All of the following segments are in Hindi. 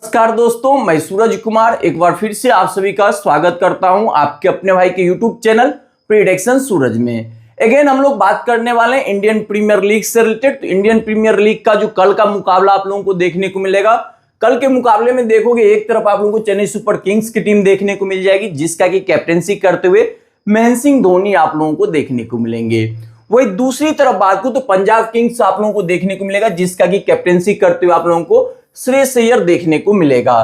नमस्कार दोस्तों, मैं सूरज कुमार एक बार फिर से आप सभी का स्वागत करता हूं आपके अपने भाई के यूट्यूब चैनल प्रेडिक्शन सूरज में। अगेन हम लोग बात करने वाले हैं इंडियन प्रीमियर लीग से रिलेटेड। तो इंडियन प्रीमियर लीग का जो कल का मुकाबला आप लोगों को देखने को मिलेगा, कल के मुकाबले में देखोगे एक तरफ आप लोगों को चेन्नई सुपर किंग्स की टीम देखने को मिल जाएगी, जिसका की कैप्टेंसी करते हुए महेंद्र सिंह धोनी आप लोगों को देखने को मिलेंगे। वही दूसरी तरफ बात को तो पंजाब किंग्स आप लोगों को देखने को मिलेगा, जिसका की कैप्टेंसी करते हुए आप लोगों को श्रेयस अय्यर देखने को मिलेगा।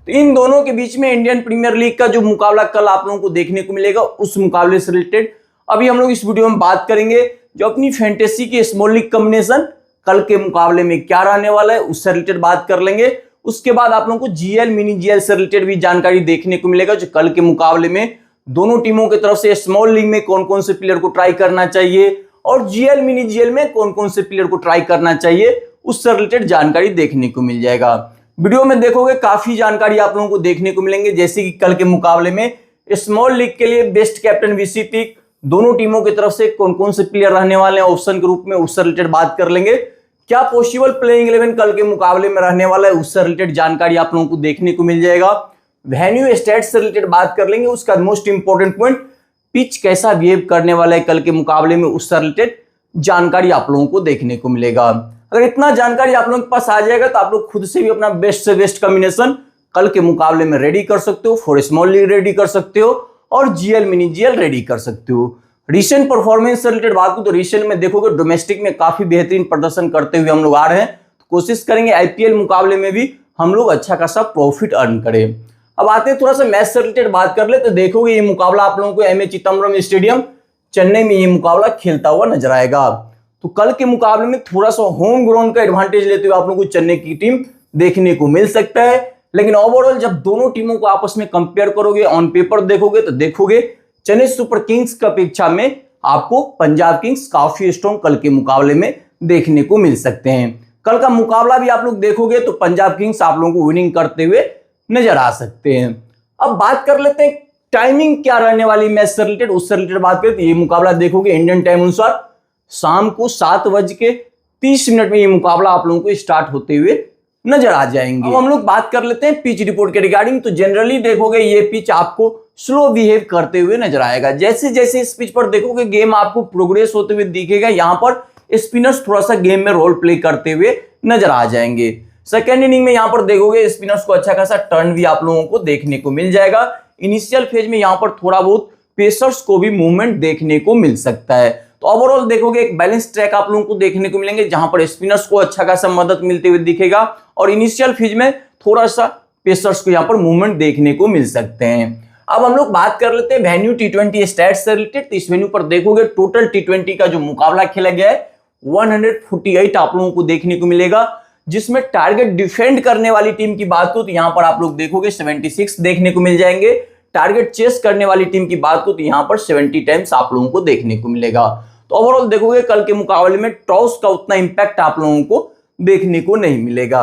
तो इन दोनों के बीच में इंडियन प्रीमियर लीग का जो मुकाबला कल आप लोगों को देखने को मिलेगा, उस मुकाबले से रिलेटेड अभी हम लोग इस वीडियो में बात करेंगे। जो अपनी फैंटेसी की स्मॉल लीग कॉम्बिनेशन कल के मुकाबले में क्या रहने वाला है, उससे रिलेटेड बात कर लेंगे। उसके बाद आप लोगों को जीएल मिनी जीएल से रिलेटेड भी जानकारी देखने को मिलेगा, जो कल के मुकाबले में दोनों टीमों की तरफ से स्मॉल लीग में कौन कौन से प्लेयर को ट्राई करना चाहिए और जीएल मिनी जीएल में कौन कौन से प्लेयर को ट्राई करना चाहिए, उससे रिलेटेड जानकारी देखने को मिल जाएगा। वीडियो में देखोगे काफी जानकारी आप लोगों को देखने को मिलेंगे, जैसे कि कल के मुकाबले में स्मॉल लीग के लिए बेस्ट कैप्टन वीसी पिक दोनों टीमों की तरफ से कौन कौन से प्लेयर रहने वाले हैं ऑप्शन के रूप में, उससे रिलेटेड बात कर लेंगे। क्या पॉसिबल प्लेइंग 11 कल के मुकाबले में रहने वाला है, उससे रिलेटेड जानकारी आप लोगों को देखने को मिल जाएगा। वेन्यू स्टैट्स से रिलेटेड बात कर लेंगे। उसका मोस्ट इंपॉर्टेंट पॉइंट, पिच कैसा बिहेव करने वाला है कल के मुकाबले में, उससे रिलेटेड जानकारी आप लोगों को देखने को मिलेगा। अगर इतना जानकारी आप लोगों के पास आ जाएगा तो आप लोग खुद से भी अपना बेस्ट से बेस्ट कॉम्बिनेशन कल के मुकाबले में रेडी कर सकते हो, फॉर स्मॉल लीग रेडी कर सकते हो और जीएल मिनी जीएल रेडी कर सकते हो। रिसेंट परफॉर्मेंस से रिलेटेड बात करूं तो रिसेंट में देखोगे डोमेस्टिक में काफी बेहतरीन प्रदर्शन करते हुए हम लोग आ रहे हैं, तो कोशिश करेंगे आईपीएल मुकाबले में भी हम लोग अच्छा खासा प्रॉफिट अर्न करें। अब आते हैं थोड़ा सा मैच से रिलेटेड बात कर ले, तो देखोगे ये मुकाबला आप लोगों को एमए चिदम्बरम स्टेडियम चेन्नई में ये मुकाबला खेलता हुआ नजर आएगा। तो कल के मुकाबले में थोड़ा सा होम ग्राउंड का एडवांटेज लेते हुए आप लोगों को चेन्नई की टीम देखने को मिल सकता है, लेकिन ओवरऑल जब दोनों टीमों को आपस में कंपेयर करोगे, ऑन पेपर देखोगे, तो देखोगे चेन्नई सुपर किंग्स की अपेक्षा में आपको पंजाब किंग्स काफी स्ट्रॉन्ग कल के मुकाबले में देखने को मिल सकते हैं। कल का मुकाबला भी आप लोग देखोगे तो पंजाब किंग्स आप लोगों को विनिंग करते हुए नजर आ सकते हैं। अब बात कर लेते हैं टाइमिंग क्या रहने वाली मैच से रिलेटेड, उससे रिलेटेड बात करें तो ये मुकाबला देखोगे इंडियन टाइम अनुसार शाम को 7:30 में ये मुकाबला आप लोगों को स्टार्ट होते हुए नजर आ जाएंगे। अब हम लोग बात कर लेते हैं पिच रिपोर्ट के रिगार्डिंग। तो जनरली देखोगे ये पिच आपको स्लो बिहेव करते हुए नजर आएगा। जैसे जैसे इस पिच पर देखोगे गेम आपको प्रोग्रेस होते हुए दिखेगा, यहाँ पर स्पिनर्स थोड़ा सा गेम में रोल प्ले करते हुए नजर आ जाएंगे। सेकेंड इनिंग में यहाँ पर देखोगे स्पिनर्स को अच्छा खासा टर्न भी आप लोगों को देखने को मिल जाएगा। इनिशियल फेज में यहाँ पर थोड़ा बहुत पेसर्स को भी मूवमेंट देखने को मिल सकता है। तो ओवरऑल देखोगे एक बैलेंस ट्रैक आप लोगों को देखने को मिलेंगे, जहां पर स्पिनर्स को अच्छा खासा मदद मिलते हुए दिखेगा और इनिशियल फेज में थोड़ा सा पेसर्स को यहां पर मूवमेंट देखने को मिल सकते हैं। अब हम लोग बात कर लेते हैं वेन्यू टी20 स्टैट्स से रिलेटेड। तो इस वेन्यू पर देखोगे टोटल टी20 का जो मुकाबला खेला गया है 148 आप लोगों को देखने को मिलेगा, जिसमें टारगेट डिफेंड करने वाली टीम की बात हो तो यहां पर आप लोग देखोगे 76 देखने को मिल जाएंगे। टारगेट चेस करने वाली टीम की बात हो तो यहां पर 70 टाइम्स आप लोगों को देखने को मिलेगा। तो ओवरऑल देखोगे कल के मुकाबले में टॉस का उतना इंपैक्ट आप लोगों को देखने को नहीं मिलेगा।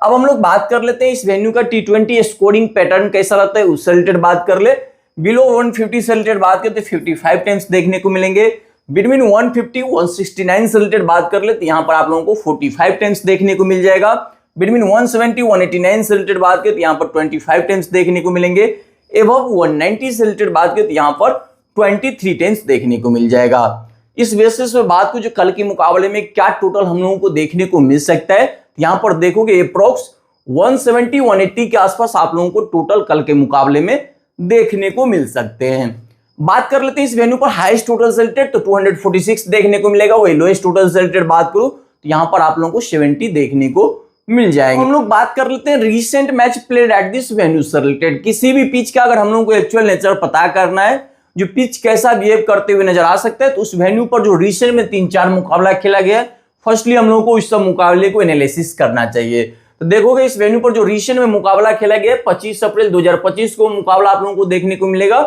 अब हम लोग बात कर लेते हैं इस वेन्यू का टी20 स्कोरिंग पैटर्न कैसा रहता है, उससे रिलेटेड बात कर ले। बिलो 150 से रिलेटेड बात करते 55 टाइम्स देखने को मिलेंगे। बिटवीन 150 169 से रिलेटेड बात कर ले तो यहाँ पर आप लोगों को 45 टाइम्स देखने को मिल जाएगा। बिटवीन 170 189 से रिलेटेड बात करते यहाँ पर 25 टाइम्स देखने को मिलेंगे। एबव 190 से रिलेटेड बात करते यहाँ पर 23 टाइम्स देखने को मिल जाएगा। इस बेसिस पे बात को जो कल के मुकाबले में क्या टोटल हम लोगों को देखने को मिल सकता है, यहां पर देखोगे अप्रोक्स 170 180 के आसपास आप लोगों को टोटल कल के मुकाबले में देखने को मिल सकते हैं। बात कर लेते हैं इस वेन्यू पर हाईएस्ट टोटल से रिलेटेड, तो 246 देखने को मिलेगा। वही लोएस्ट टोटल से रिलेटेड बात करूं तो यहां पर आप लोगों को 70 देखने को मिल जाएंगे। हम लोग बात कर लेते हैं recent match played at this venue से रिलेटेड। किसी भी पिच का अगर हम लोगों को एक्चुअल नेचर पता करना है, जो पिच कैसा बिहेव करते हुए नजर आ सकता है, तो उस वेन्यू पर जो रिसेंट में 3-4 मुकाबला खेला गया है, फर्स्टली हम लोगों को इस सब मुकाबले को एनालिसिस करना चाहिए। तो देखोगे इस वेन्यू पर जो रिसेंट में मुकाबला खेला गया है 25 अप्रैल 2025 को मुकाबला आप लोगों को देखने को मिलेगा।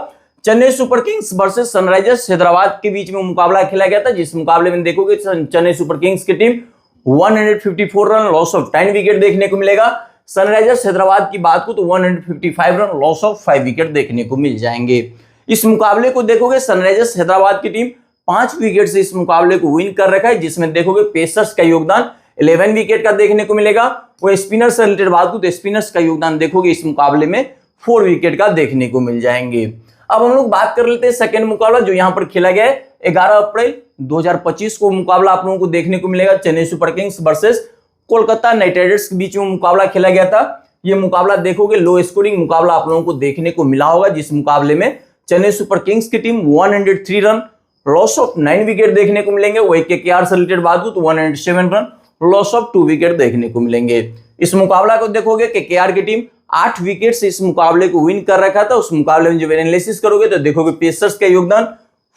Chennai super Kings versus Sunrisers Hyderabad के बीच में मुकाबला खेला गया था, जिस मुकाबले में देखोगे चेन्नई सुपर किंग्स की team 154 run loss of 10 wicket देखने को मिलेगा। सनराइजर्स हैदराबाद की बात को तो 155 रन लॉस ऑफ 5 विकेट देखने को मिल जाएंगे। इस मुकाबले को देखोगे सनराइजर्स हैदराबाद की टीम 5 विकेट से इस मुकाबले को विन कर रखा है, जिसमें देखोगे पेसर्स का योगदान 11 विकेट का देखने को मिलेगा। वो स्पिनर से रिलेटेड बात करूं तो स्पिनर्स का योगदान देखोगे इस मुकाबले में 4 विकेट का देखने को मिल जाएंगे। अब हम लोग बात कर लेते हैं सेकंड मुकाबला जो यहाँ पर खेला गया है 11 अप्रैल 2025 को मुकाबला आप लोगों को देखने को मिलेगा। Chennai super Kings versus Kolkata night Riders के बीच में मुकाबला खेला गया था। ये मुकाबला देखोगे लो स्कोरिंग मुकाबला आप लोगों को देखने को मिला होगा, जिस मुकाबले में चेन्नई सुपर किंग्स की team 103 run loss of 9 wicket देखने को मिलेंगे। वो केकेआर से रिलेटेड बात हो तो 107 रन लॉस ऑफ 2 विकेट देखने को मिलेंगे। इस मुकाबला को देखोगे केकेआर की टीम 8 विकेट से इस मुकाबले को विन कर रखा था। उस मुकाबले में जब एनालिसिस करोगे तो देखोगे पेसर्स का योगदान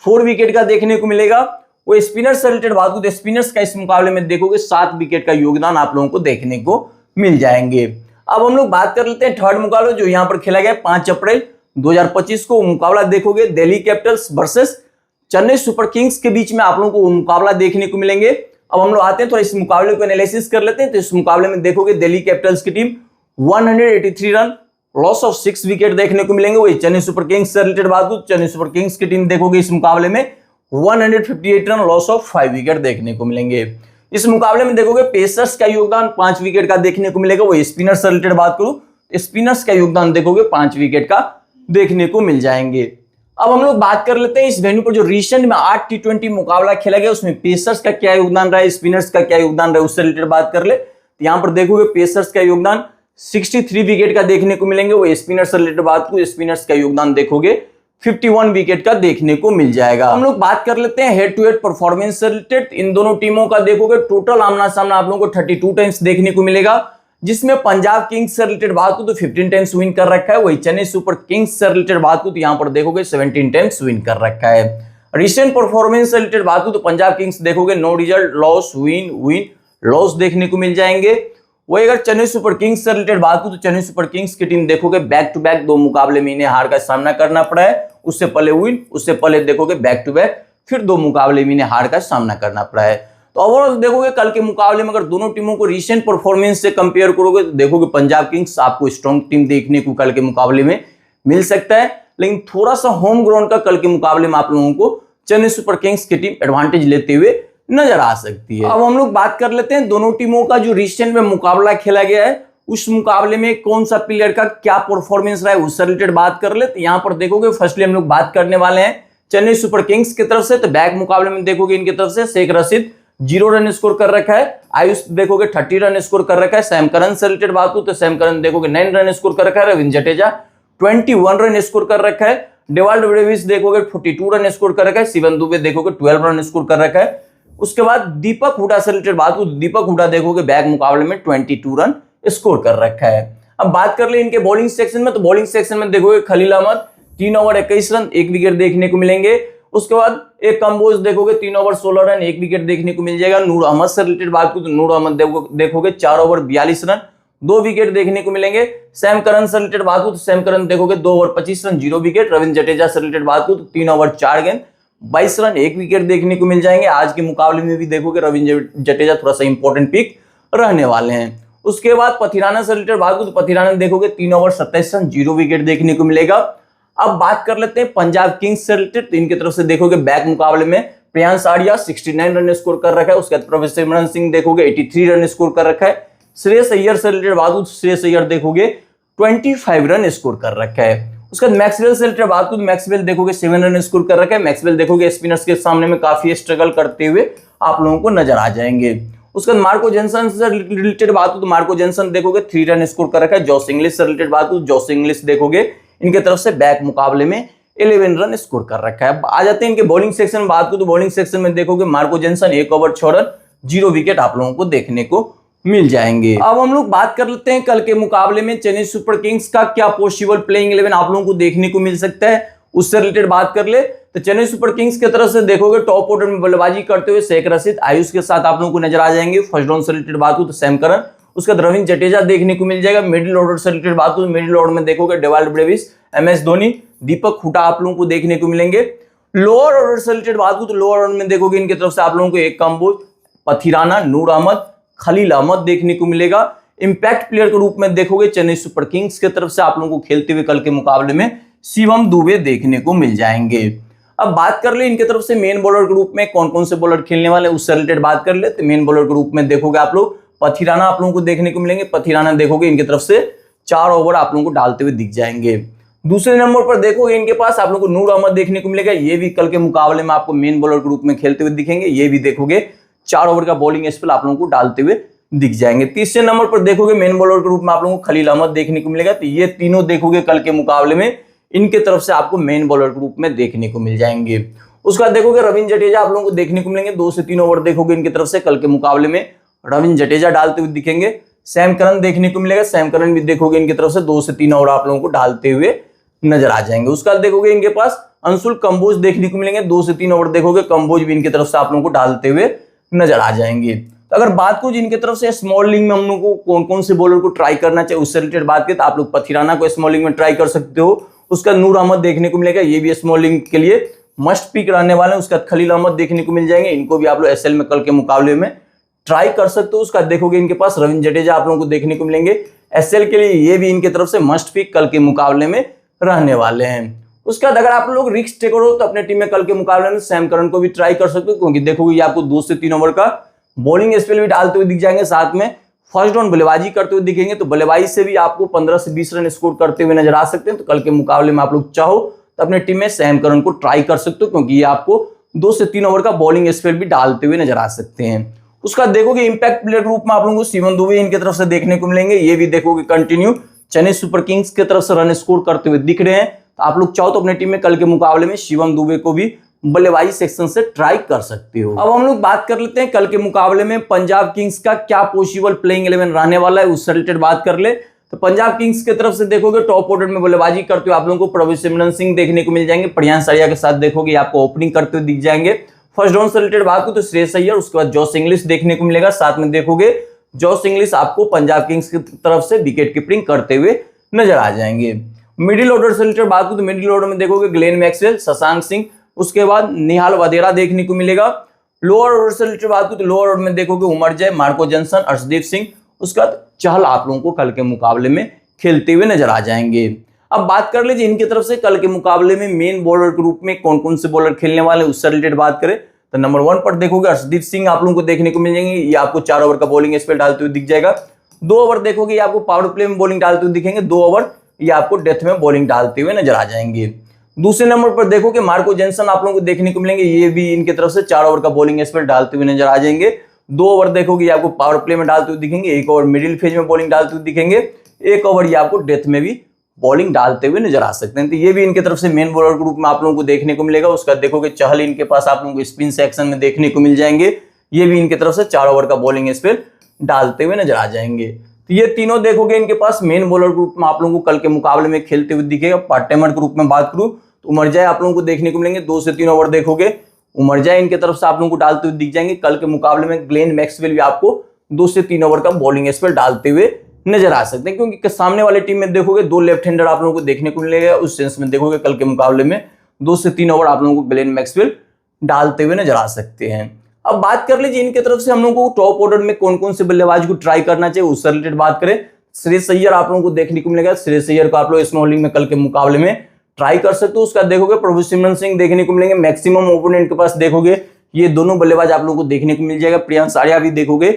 4 विकेट का देखने को मिलेगा। वो स्पिनर्स से रिलेटेड बात हो तो स्पिनर्स का इस मुकाबले में देखोगे 7 विकेट का योगदान आप लोगों को देखने को मिल जाएंगे। अब हम लोग बात कर लेते हैं थर्ड मुकाबला जो यहाँ पर खेला गया 5 अप्रैल 2025 को। मुकाबला देखोगे Delhi Capitals versus Chennai super Kings के बीच में आप लोगों को मुकाबला देखने को मिलेंगे। अब हम लोग आते हैं थोड़ा इस मुकाबले को एनालिसिस कर लेते हैं। तो इस मुकाबले में देखोगे दिल्ली कैपिटल्स की team 183 run loss of 6 wicket देखने को मिलेंगे। वही चेन्नई सुपर किंग्स से रिलेटेड बात हो चेन्नई सुपर किंग्स की टीम देखोगे इस मुकाबले में 158 रन लॉस ऑफ 5 विकेट देखने को मिलेंगे। इस मुकाबले में देखोगे पेसर्स का योगदान 5 विकेट का देखने को मिलेगा। वही स्पिनर्स से रिलेटेड बात करूं स्पिनर्स का योगदान देखोगे 5 विकेट का देखने को मिल जाएंगे। अब हम लोग बात कर लेते हैं इस वेन्यू पर जो रिसेंट में 8 T20 मुकाबला खेला गया उसमें पेसर्स का क्या योगदान रहा है, स्पिनर्स का क्या योगदान रहा है, उससे रिलेटेड बात कर ले। तो यहाँ पर देखोगे पेसर्स का योगदान 63 विकेट का देखने को मिलेंगे। वो स्पिनर्स से रिलेटेड बात करूं स्पिनर्स का योगदान देखोगे 51 विकेट का देखने को मिल जाएगा। हम लोग बात कर लेते हैं हेड टू हेड परफॉर्मेंस से रिलेटेड। इन दोनों टीमों का देखोगे टोटल आमना सामना आप लोगों को 32 टाइम्स देखने को मिलेगा, जिसमें पंजाब किंग्स से रिलेटेड बात को तो 15 टाइम्स विन कर रखा है। वही चेन्नई सुपर किंग्स से रिलेटेड बात को तो यहाँ पर देखोगे 17 टाइम्स विन कर रखा है। रिसेंट परफॉर्मेंस से रिलेटेड बात को तो पंजाब किंग्स देखोगे no result loss win win loss देखने को मिल जाएंगे। वही अगर चेन्नई सुपर किंग्स से रिलेटेड बात को तो चेन्नई सुपर किंग्स की टीम देखोगे बैक टू बैक 2 मुकाबले में इन्हें हार का सामना करना पड़ा है। उससे पहले विन, उससे पहले देखोगे बैक टू बैक फिर 2 मुकाबले में इन्हें हार का सामना करना पड़ा है। तो ओवरऑल देखोगे कल के मुकाबले में अगर दोनों टीमों को रिसेंट परफॉर्मेंस से कंपेयर करोगे तो देखोगे पंजाब किंग्स आपको स्ट्रॉन्ग टीम देखने को कल के मुकाबले में मिल सकता है, लेकिन थोड़ा सा होम ग्राउंड का कल के मुकाबले में आप लोगों को चेन्नई सुपर किंग्स की टीम एडवांटेज लेते हुए नजर आ सकती है। अब हम लोग बात कर लेते हैं दोनों टीमों का जो रिसेंट में मुकाबला खेला गया है उस मुकाबले में कौन सा प्लेयर का क्या परफॉर्मेंस रहा है उससे रिलेटेड बात कर ले। तो यहाँ पर देखोगे फर्स्टली हम लोग बात करने वाले हैं चेन्नई सुपर किंग्स की तरफ से। तो बैक मुकाबले में देखोगे इनकी तरफ से शेख रशीद 0 रन स्कोर कर रखा है, आयुष देखोगे 30 रन स्कोर कर रखा है। सैम करन से रिलेटेड बात हो तो सैम करन देखोगे 9 रन स्कोर कर रखा है। रविंद्र जडेजा 21 रन स्कोर कर रखा है। डेवाल्ड ब्रेविस देखोगे 42 रन स्कोर कर रखा है। शिवन दुबे देखोगे 12 रन स्कोर कर रखा है। उसके बाद दीपक हुडा से रिलेटेड बात हो दीपक हुडा देखोगे बैक मुकाबले में 22 रन स्कोर कर रखा है। अब बात कर ले इनके बॉलिंग सेक्शन में, तो बॉलिंग सेक्शन में देखोगे Khaleel Ahmed 3 over 21 run 1 wicket देखने को मिलेंगे। उसके बाद एक कंबोज देखोगे 3 ओवर 16 रन 1 विकेट देखने को मिल जाएगा। नूर अहमद से रिलेटेड बात करूं तो नूर अहमद देखोगे 4 ओवर 42 रन 2 विकेट देखने को मिलेंगे। सैम करन से रिलेटेड बात करूं तो सैम करन देखोगे 2 over 25 run 0 wicket. Ravindra Jadeja से रिलेटेड बात करूं तो 3 ओवर 4 गेंद 22 रन 1 विकेट देखने को मिल जाएंगे। आज के मुकाबले में भी देखोगे रविंद्र जडेजा थोड़ा सा इंपॉर्टेंट पिक रहने वाले हैं। उसके बाद पथिराना से रिलेटेड बात करूं तो पथिराना देखोगे 3 ओवर 27 रन 0 विकेट देखने को मिलेगा। अब बात कर लेते हैं पंजाब किंग्स से रिलेटेड। तो इनकी तरफ से देखोगे बैक मुकाबले में प्रियांश आर्या 69 रन स्कोर कर रखा है। उसके बाद प्रोफेसर सिमरन सिंह देखोगे 83 रन स्कोर कर रखा है। श्रेयस अय्यर से रिलेटेड बात करूं तो श्रेयस अय्यर देखोगे 25 रन स्कोर कर रखा है। उसके बाद मैक्सवेल से रिलेटेड बात करूं तो मैक्सवेल देखोगे 7 रन स्कोर कर रखा है। मैक्सवेल देखोगे स्पिनर्स के सामने में काफी स्ट्रगल करते हुए आप लोगों को नजर आ जाएंगे। उसके बाद मार्को जेनसन से रिलेटेड बात हो तो मार्को जेनसन देखोगे 3 रन स्कोर कर रखा है। जॉस इंग्लिश से रिलेटेड बात हो तो जॉस इंग्लिश देखोगे इनके तरफ से बैक मुकाबले में 11 रन स्कोर कर रखा है। आ जाते हैं इनके बॉलिंग सेक्शन में बात करूं तो बॉलिंग सेक्शन में देखोगे Marco Jansen 1 over 6 run 0 wicket आप लोगों को देखने को मिल जाएंगे। अब हम लोग बात कर लेते हैं कल के मुकाबले में चेन्नई सुपर किंग्स का क्या पॉसिबल प्लेइंग 11 आप लोगों को देखने को मिल सकता है उससे रिलेटेड बात कर ले। तो चेन्नई सुपर किंग्स की तरफ से देखोगे टॉप ऑर्डर में बल्लेबाजी करते हुए शेख रशीद आयुष के साथ आप लोगों को नजर आ जाएंगे। फर्स्ट डाउन से रिलेटेड बात हो तो सैम करन, उसके बाद रविंद्र जडेजा देखने को मिल जाएगा। मिडिल ऑर्डर से रिलेटेड बात हो तो मिडिल ऑर्डर में देखोगे डेवाल्ड ब्रेविस, MS धोनी, दीपक हुडा आप लोगों को देखने को मिलेंगे। लोअर ऑर्डर से रिलेटेड बात हो तो लोअर ऑर्डर में देखोगे इनकी तरफ से आप लोगों को एक कंबोज पथिराना, नूर अहमद, खलील अहमद देखने को मिलेगा। इंपैक्ट प्लेयर के रूप में देखोगे चेन्नई सुपर किंग्स की तरफ से आप लोगों को खेलते हुए कल के मुकाबले में शिवम दुबे देखने को मिल जाएंगे। अब बात कर ले इनके तरफ से मेन बॉलर के रूप में कौन कौन से बॉलर खेलने वाले हैं उससे रिलेटेड बात कर ले। तो मेन बॉलर के रूप में देखोगे आप लोग पथिराना आप लोगों को देखने को मिलेंगे। पथिराना देखोगे इनकी तरफ से 4 ओवर आप लोगों को डालते हुए दिख जाएंगे। दूसरे नंबर पर देखोगे इनके पास आप लोगों को नूर अहमद देखने को मिलेगा। ये भी कल के मुकाबले में आपको मेन बॉलर के रूप में खेलते हुए दिखेंगे। ये भी देखोगे 4 ओवर का बॉलिंग स्पेल आप लोगों को डालते हुए दिख जाएंगे। तीसरे नंबर पर देखोगे मेन बॉलर के रूप में आप लोगों को खलील अहमद देखने को मिलेगा। तो ये तीनों देखोगे कल के मुकाबले में इनके तरफ से आपको मेन बॉलर के रूप में देखने को मिल जाएंगे। उसके बाद देखोगे रविंद्र जडेजा आप लोगों को देखने को मिलेंगे। 2 से 3 ओवर देखोगे इनकी तरफ से कल के मुकाबले में रविंद्र जडेजा डालते हुए दिखेंगे। सैम करन देखने को मिलेगा। सैम करन भी देखोगे इनकी तरफ से 2 से 3 ओवर आप लोगों को डालते हुए नजर आ जाएंगे। उसके बाद देखोगे इनके पास अंशुल कंबोज देखने को मिलेंगे। 2 से 3 ओवर देखोगे कंबोज भी इनकी तरफ से आप लोगों को डालते हुए नजर आ जाएंगे। तो अगर बात करूं इनकी तरफ से स्मॉल लीग में हम लोग को कौन कौन से बॉलर को ट्राई करना चाहिए उससे रिलेटेड बात करें तो आप लोग पथिराना को स्मॉल लीग में ट्राई कर सकते हो। उसका नूर अहमद देखने को मिलेगा। ये भी स्मॉल लीग के लिए मस्ट पिक रहने वाले हैं। उसका खलील अहमद देखने को मिल जाएंगे। इनको भी आप लोग एसएल में कल के मुकाबले में ट्राई कर सकते हो। उसका देखोगे इनके पास रविंद्र जडेजा आप लोगों को देखने को मिलेंगे। एसएल के लिए ये भी इनके तरफ से मस्ट पिक कल के मुकाबले में रहने वाले हैं। उसके बाद अगर आप लोग रिस्क टेकर हो तो अपने टीम में कल के मुकाबले में सैम करन को भी ट्राई कर सकते हो क्योंकि देखोगे ये आपको 2 से 3 ओवर का बॉलिंग स्पेल भी डालते हुए दिख जाएंगे। साथ में फर्स्ट डाउन बल्लेबाजी करते हुए दिखेंगे। तो बल्लेबाजी से भी आपको 15 से 20 रन स्कोर करते हुए नजर आ सकते हैं। तो कल के मुकाबले में आप लोग चाहो तो अपने टीम में सैम करन को ट्राई कर सकते हो क्योंकि ये आपको 2 से 3 ओवर का बॉलिंग स्पेल भी डालते हुए नजर आ सकते हैं। उसका देखोगे इंपैक्ट प्लेयर ग्रुप में आप लोगों को शिवम दुबे इनकी तरफ से देखने को मिलेंगे। ये भी देखोगे कंटिन्यू चेन्नई सुपर किंग्स की तरफ से रन स्कोर करते हुए दिख रहे हैं। तो आप लोग चाहो तो अपने टीम में कल के मुकाबले में शिवम दुबे को भी बल्लेबाजी सेक्शन से ट्राई कर सकते हो। अब हम लोग बात कर लेते हैं कल के मुकाबले में पंजाब किंग्स का क्या पॉसिबल प्लेइंग 11 रहने वाला है उससे रिलेटेड बात कर ले। तो पंजाब किंग्स की तरफ से देखोगे टॉप ऑर्डर में बल्लेबाजी करते हुए आप लोगों को प्रभुसिमरन सिंह देखने को मिल जाएंगे। प्रियांश आर्या के साथ देखोगे आपको ओपनिंग करते हुए दिख जाएंगे। फर्स्ट डाउन से रिलेटेड बात करूं तो श्रेयस अय्यर उसके बाद जॉस इंग्लिश देखने को मिलेगा। साथ में देखोगे जॉस इंग्लिश आपको पंजाब किंग्स की तरफ से विकेट कीपिंग करते हुए नजर आ जाएंगे। मिडिल ऑर्डर से रिलेटेड बात करूं तो मिडिल ऑर्डर में देखोगे ग्लेन मैक्सवेल, शशांक सिंह, उसके बाद निहाल वधेरा देखने को मिलेगा। लोअर ऑर्डर से रिलेटेड बात करूं तो लोअर ऑर्डर में देखोगे उमर जय, मार्को जॉनसन, अर्शदीप सिंह, उसके बाद चहल आप लोगों को कल के मुकाबले में खेलते हुए नजर आ जाएंगे। अब बात कर लीजिए इनकी तरफ से कल के मुकाबले में मेन बॉलर के रूप में कौन कौन से बॉलर खेलने वाले उससे रिलेटेड बात करें तो नंबर 1 पर देखोगे अर्शदीप सिंह आप लोगों को देखने को मिल जाएंगे। ये आपको 4 ओवर का बॉलिंग स्पेल डालते हुए दिख जाएगा। 2 ओवर देखोगे ये आपको पावर प्ले में बॉलिंग डालते हुए दिखेंगे। 2 ओवर ये आपको डेथ में बॉलिंग डालते हुए नजर आ जाएंगे। दूसरे नंबर पर देखोगे मार्को जॉनसन आप लोगों को देखने को मिलेंगे। ये भी इनकी तरफ से 4 ओवर का बॉलिंग स्पेल डालते हुए नजर आ जाएंगे। 2 ओवर देखोगे ये आपको पावर प्ले में डालते हुए दिखेंगे। 1 ओवर मिडिल फेज में बॉलिंग डालते हुए दिखेंगे। 1 ओवर ये आपको डेथ में भी बॉलिंग डालते हुए नजर आ सकते हैं। तो ये भी इनकी तरफ से मेन बॉलर के रूप में आप लोगों को देखने को मिलेगा। उसका देखोगे चहल इनके पास आप लोगों को स्पिन सेक्शन में देखने को मिल जाएंगे। ये भी इनकी तरफ से 4 ओवर का बॉलिंग स्पेल डालते हुए नजर आ जाएंगे। तो ये तीनों देखोगे इनके पास मेन बॉलर के रूप में आप लोगों को कल के मुकाबले में खेलते हुए दिखेगा। पार्ट टाइमर के रूप में बात करूं तो उमर जय आप लोगों को देखने को मिलेंगे। 2 से 3 ओवर देखोगे उमर जय इनकी तरफ से आप लोगों को डालते हुए दिख जाएंगे। कल के मुकाबले में ग्लेन मैक्सवेल भी आपको 2 से 3 ओवर का बॉलिंग स्पेल डालते हुए नजर आ सकते हैं क्योंकि सामने वाले टीम में देखोगे 2 लेफ्ट हैंडर आप लोगों को देखने को मिलेगा। उस सेंस में देखोगे कल के मुकाबले में 2 से 3 ओवर आप लोगों को ग्लेन मैक्सवेल डालते हुए नजर आ सकते हैं। अब बात कर लीजिए इनकी तरफ से हम लोगों को टॉप ऑर्डर में कौन कौन से बल्लेबाज को ट्राई करना चाहिए उससे रिलेटेड बात करें। श्रेयस अय्यर आप लोगों को देखने को मिलेगा। श्रेयस अय्यर को आप लोग स्मॉल लीग में कल के मुकाबले में ट्राई कर सकते हो। उसका देखोगे प्रभुसिमरन सिंह देखने को मिलेंगे। मैक्सिमम ओपोनेंट के पास देखोगे ये दोनों बल्लेबाज आप लोगों को देखने को मिल जाएगा। प्रियांश आर्या भी देखोगे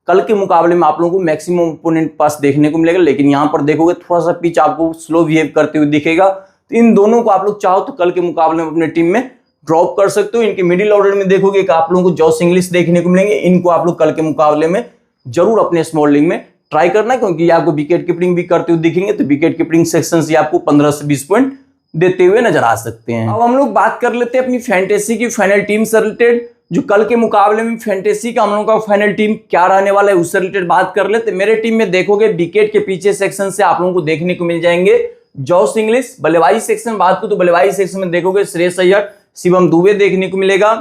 कल के मुकाबले में आप लोगों को मैक्सिमम ओपोनेंट पास देखने को मिलेगा। लेकिन यहाँ पर देखोगे थोड़ा सा पिच आपको स्लो बिहेव करते हुए दिखेगा। तो इन दोनों को आप लोग चाहो तो कल के मुकाबले में अपने टीम में ड्रॉप कर सकते हो। इनके मिडिल ऑर्डर में देखोगे कि आप लोगों को जॉस इंग्लिश देखने को मिलेंगे। इनको आप लोग कल के मुकाबले में जरूर अपने स्मॉल लीग में ट्राई करना है क्योंकि ये आपको विकेट कीपिंग भी करते हुए दिखेंगे। तो विकेट कीपिंग सेक्शन से आपको 15 से 20 पॉइंट देते हुए नजर आ सकते हैं। अब हम लोग बात कर लेते हैं अपनी फैंटेसी की फाइनल टीम से रिलेटेड। जो कल के मुकाबले में फैंटेसी का हम लोगों का फाइनल टीम क्या रहने वाला है उससे रिलेटेड बात कर लेते हैं। मेरे टीम में देखोगे विकेट के पीछे सेक्शन से आप लोगों को देखने को मिल जाएंगे जॉस इंग्लिश। बल्लेबाजी सेक्शन बात करूं तो बल्लेबाजी सेक्शन में देखोगे श्रेयस अय्यर, शिवम दुबे देखने को मिलेगा।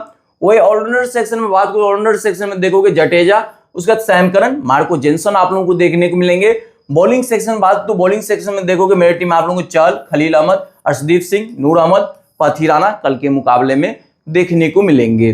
वही ऑलराउंडर सेक्शन में बात करूं ऑलराउंडर सेक्शन में देखोगे जडेजा, उसके बाद सैम करन, मार्को जॉनसन आप लोगों को देखने को मिलेंगे। बॉलिंग सेक्शन बात तो बॉलिंग सेक्शन में देखोगे मेरी टीम आप लोगों को चहल, खलील अहमद, अर्शदीप सिंह, नूर अहमद, पथिराना कल के मुकाबले में देखने को मिलेंगे।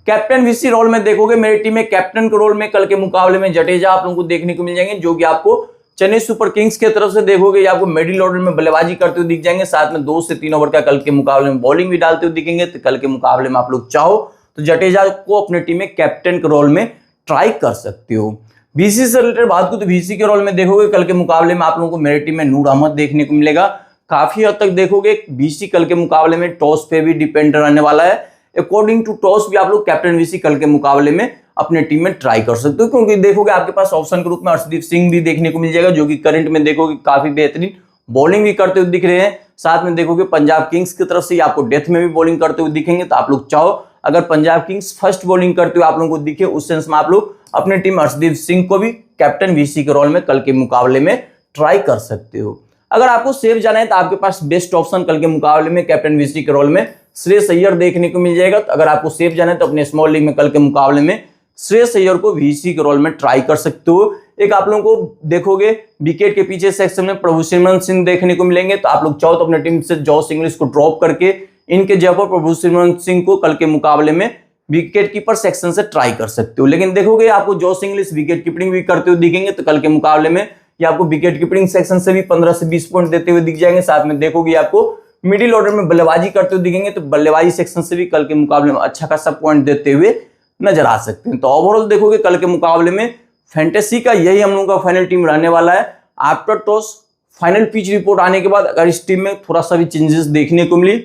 कैप्टन विसी रोल में देखोगे मेरी टीम में कैप्टन के रोल में कल के मुकाबले में जडेजा आप लोगों को देखने को मिल जाएंगे जो कि आपको चेन्नई सुपर किंग्स की तरफ से देखोगे ये आपको मिडिल ऑर्डर में बल्लेबाजी करते हुए दिख जाएंगे, साथ में 2 से 3 ओवर का कल के मुकाबले में बॉलिंग भी डालते हुए दिखेंगे। तो कल के मुकाबले में आप लोग चाहो तो जडेजा को अपने टीम में कैप्टन के रोल में ट्राई कर सकते हो। बीसी से रिलेटेड बात को तो बीसी के रोल में देखोगे कल के मुकाबले में आप लोगों को मेरी टीम में नूर अहमद देखने को मिलेगा। काफी हद तक देखोगे बीसी कल के मुकाबले में टॉस पे भी डिपेंड रहने वाला है। अकॉर्डिंग टू टॉस भी आप लोग कैप्टन बीसी कल के मुकाबले में अपने टीम में ट्राई कर सकते हो, क्योंकि देखोगे आपके पास ऑप्शन के रूप में अर्शदीप सिंह भी देखने को मिल जाएगा, जो कि करंट में देखोगे काफी बेहतरीन बॉलिंग भी करते हुए दिख रहे हैं। साथ में देखोगे पंजाब किंग्स की तरफ से आपको डेथ में भी बॉलिंग करते हुए दिखेंगे। तो आप लोग चाहो अगर पंजाब किंग्स फर्स्ट बॉलिंग करते हुए आप लोगों को दिखे, उस सेंस में आप लोग अपने टीम अर्शदीप सिंह को भी कैप्टन वीसी के रोल में कल के मुकाबले में ट्राई कर सकते हो। अगर आपको सेफ जाना है तो आपके पास बेस्ट ऑप्शन कल के मुकाबले में कैप्टन वीसी के रोल में श्रेयस अय्यर देखने को मिल जाएगा। तो अगर आपको सेफ जाना है तो अपने स्मॉल लीग में कल के मुकाबले में श्रेयस अय्यर को वीसी के रोल में ट्राई कर सकते हो। एक आप लोगों को देखोगे विकेट के पीछे सेक्शन में प्रभुसिमरन सिंह देखने को मिलेंगे। तो आप लोग चाहो तो अपने टीम से जॉस इंग्लिश को ड्रॉप करके इनके जगह पर प्रभुसिमरन सिंह को कल के मुकाबले में विकेट कीपर सेक्शन से ट्राई कर सकते हो। लेकिन देखोगे आपको जॉस इंग्लिश विकेट कीपिंग भी करते हुए दिखेंगे। तो कल के मुकाबले में ये आपको विकेट कीपिंग सेक्शन से भी 15 से 20 पॉइंट देते हुए दिख जाएंगे। साथ में देखोगे आपको मिडिल ऑर्डर में बल्लेबाजी करते हुए दिखेंगे। तो बल्लेबाजी सेक्शन से भी कल के मुकाबले में अच्छा खासा पॉइंट देते हुए नजर आ सकते हैं। तो ओवरऑल देखोगे कल के मुकाबले में फैंटेसी का यही हम लोगों का फाइनल टीम रहने वाला है। After toss final pitch report आने के बाद अगर इस टीम में थोड़ा सा भी चेंजेस देखने को मिली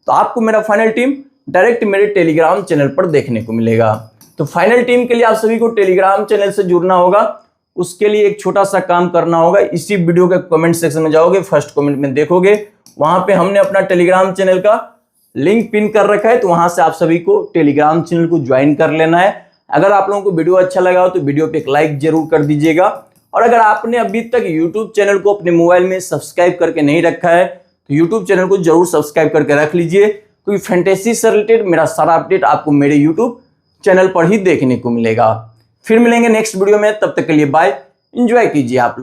तो आपको मेरा फाइनल टीम डायरेक्ट मेरे टेलीग्राम चैनल पर देखने को मिलेगा। तो फाइनल टीम के लिए आप सभी को टेलीग्राम चैनल से जुड़ना होगा। उसके लिए एक छोटा सा काम करना होगा, इसी वीडियो के कमेंट सेक्शन में जाओगे, फर्स्ट कमेंट में देखोगे वहां पे हमने अपना टेलीग्राम चैनल का लिंक पिन कर रखा है। तो वहां से आप सभी को टेलीग्राम चैनल को ज्वाइन कर लेना है। अगर आप लोगों को वीडियो अच्छा लगा हो तो वीडियो पे एक लाइक जरूर कर दीजिएगा। और अगर आपने अभी तक यूट्यूब चैनल को अपने मोबाइल में सब्सक्राइब करके नहीं रखा है तो यूट्यूब चैनल को जरूर सब्सक्राइब करके रख लीजिए, क्योंकि फैंटेसी से रिलेटेड मेरा सारा अपडेट आपको मेरे यूट्यूब चैनल पर ही देखने को मिलेगा। फिर मिलेंगे नेक्स्ट वीडियो में, तब तक के लिए बाय, एंजॉय कीजिए आप लोग।